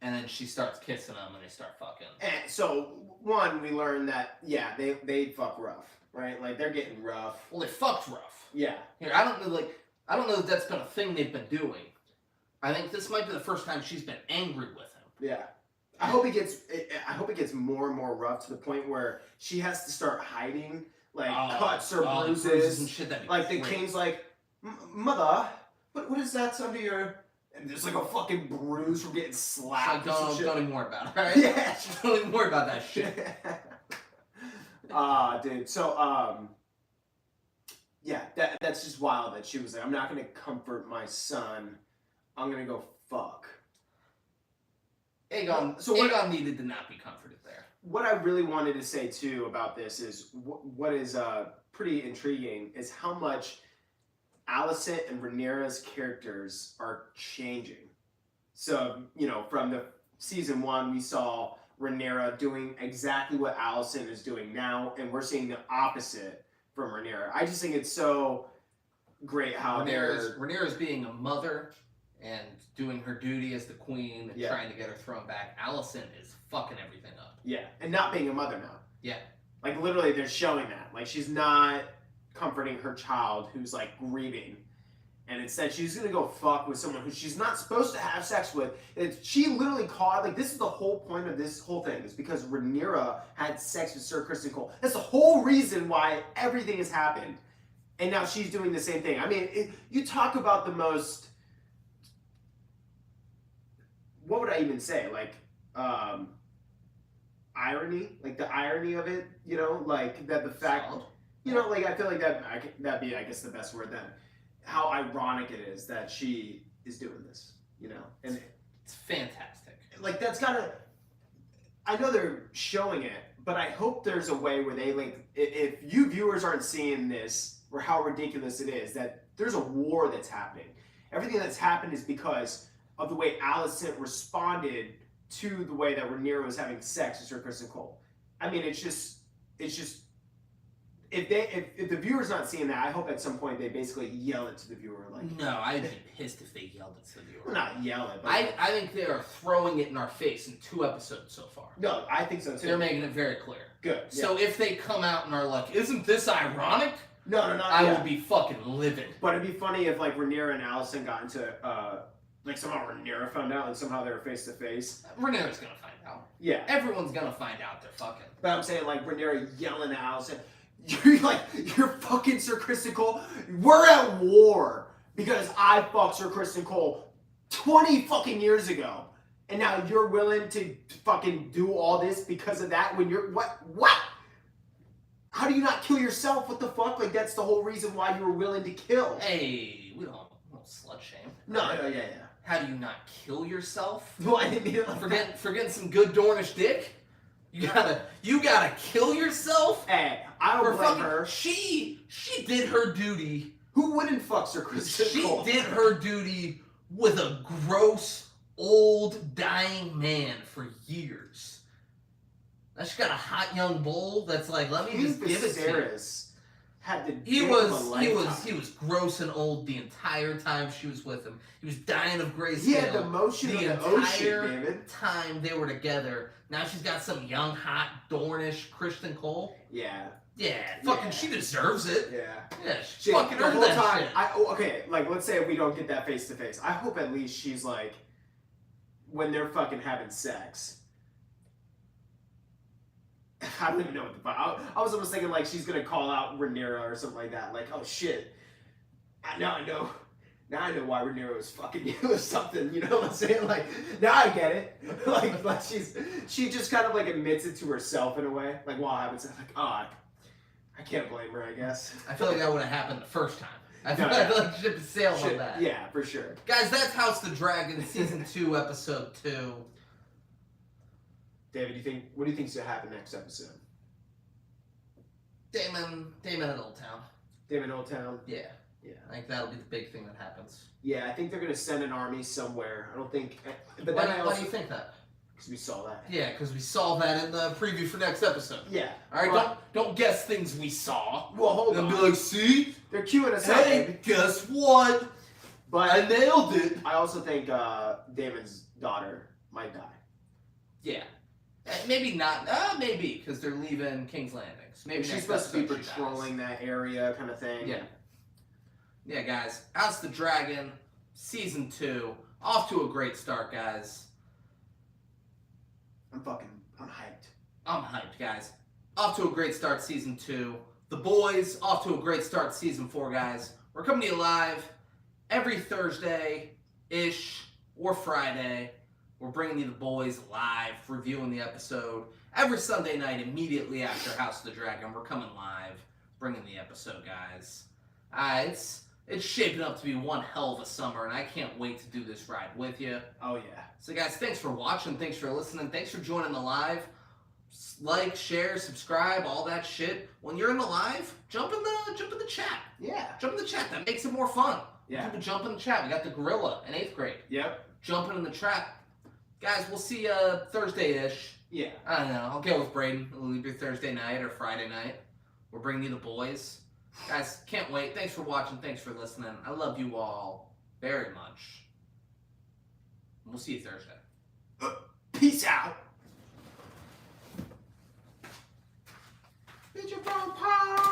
And then she starts kissing him and they start fucking. And so one, we learned that they fuck rough, right? Like they're getting rough. Well, they fucked rough. Yeah. Here, I don't know that that's been a thing they've been doing. I think this might be the first time she's been angry with him. Yeah. I hope it gets more and more rough to the point where she has to start hiding like cuts or bruises and shit. Like the king's like, mother, what is that under your? And there's like a fucking bruise from getting slapped. Like, don't even worry about it. Right? Yeah, don't even worry about that shit. Dude. So yeah, that's just wild that she was like, I'm not gonna comfort my son. I'm gonna go fuck. Aegon needed to not be comforted there. What I really wanted to say too about this is what is pretty intriguing is how much Alicent and Rhaenyra's characters are changing. So, from the season 1, we saw Rhaenyra doing exactly what Alicent is doing now, and we're seeing the opposite from Rhaenyra. I just think it's so great how Rhaenyra's being a mother and doing her duty as the queen and trying to get her throne back. Alicent is fucking everything up. Yeah, and not being a mother now. Yeah. Like, literally, they're showing that. Like, she's not comforting her child who's, like, grieving. And instead, she's going to go fuck with someone who she's not supposed to have sex with. And she literally caught, like, this is the whole point of this whole thing. Is because Rhaenyra had sex with Sir Kristen Cole. That's the whole reason why everything has happened. And now she's doing the same thing. I mean, you talk about the most... What would I even say? Like, irony? Like, the irony of it, like, that the fact... like, I feel like that'd be, I guess, the best word then. how ironic it is that she is doing this, and It's fantastic. like that's gotta. I know they're showing it, but I hope there's a way where they if you viewers aren't seeing this or how ridiculous it is, that there's a war that's happening. Everything that's happened is because of the way Allison responded to the way that Rhaenyra was having sex with Sir Kristen Cole. I mean, it's just if the viewer's not seeing that, I hope at some point they basically yell it to the viewer. Like, No, I'd be pissed if they yelled it to the viewer. well, not yell it, but I think they are throwing it in our face in 2 episodes so far. no, I think so too. They're making it very clear. Good. Yeah. So if they come out and are like, "Isn't this ironic?" no, I will be fucking livid. But it'd be funny if like Rhaenyra and Allison got into like somehow Rhaenyra found out and somehow they were face to face. Rhaenyra's gonna find out. Yeah. Everyone's gonna find out they're fucking. But I'm saying like Rhaenyra yelling at Allison, you're fucking Sir Kristen Cole. We're at war because I fucked Sir Kristen Cole 20 fucking years ago. And now you're willing to fucking do all this because of that when you're what? How do you not kill yourself? What the fuck? Like that's the whole reason why you were willing to kill. Hey, we don't slut shame. No, yeah. How do you not kill yourself? Well, I didn't mean it like that. For getting some good Dornish dick? You gotta kill yourself? Hey, I don't blame her. She did her duty. Who wouldn't fuck Sir Kristen Cole? She did her duty with a gross, old, dying man for years. Now she got a hot young bull that's like, let me just give it to you. Had the He was gross and old the entire time she was with him. He was dying of gray scale. He had the motion of the ocean, David. Time they were together. Now she's got some young, hot, Dornish Kristen Cole. Yeah. Yeah, fucking, she deserves it. Yeah. She fucking the earned whole that time. shit. Okay, like let's say we don't get that face to face. I hope at least she's like, when they're fucking having sex. I don't even know what the fuck. I was almost thinking like she's gonna call out Rhaenyra or something like that. Like, oh shit. Now I know why Rhaenyra was fucking you or something. You know what I'm saying? Like, now I get it. like she just kind of like admits it to herself in a way. Like while having sex, like, oh, I can't blame her. I guess. I feel like that would have happened the first time. I feel like ship sailed on that. Yeah, for sure. Guys, that's House the Dragon, Season 2, Episode 2. David, what do you think's gonna happen next episode? Damon at Old Town. Damon Old Town? Yeah. I think that'll be the big thing that happens. Yeah, I think they're gonna send an army somewhere. I don't think. But Why do you think that? Because we saw that. Yeah, because we saw that in the preview for next episode. Yeah. All right, don't guess things we saw. Well, hold on. And be like, see? They're queuing us up. Hey, guess what? But I nailed it. I also think Damon's daughter might die. Yeah. Maybe not. Maybe, because they're leaving King's Landing. So maybe she's supposed to be patrolling that area kind of thing. Yeah. Yeah, guys. House the Dragon, Season 2. Off to a great start, guys. I'm hyped. I'm hyped, guys. Off to a great start, Season 2. The Boys, off to a great start, Season 4, guys. We're coming to you live every Thursday-ish or Friday. We're bringing you The Boys live, reviewing the episode. Every Sunday night, immediately after House of the Dragon, we're coming live, bringing the episode, guys. It's shaping up to be one hell of a summer, and I can't wait to do this ride with you. Oh, yeah. So, guys, thanks for watching. Thanks for listening. Thanks for joining the live. Like, share, subscribe, all that shit. When you're in the live, jump in the chat. Yeah. Jump in the chat. That makes it more fun. Yeah. People jump in the chat. We got the gorilla in 8th grade. Yep. Jumping in the chat. Guys, we'll see you Thursday-ish. Yeah. I don't know. I'll go with Braden. It'll either be Thursday night or Friday night. We're bringing you The Boys. Guys, can't wait. Thanks for watching. Thanks for listening. I love you all very much. We'll see you Thursday. Peace out. Bitch, you're from Paul.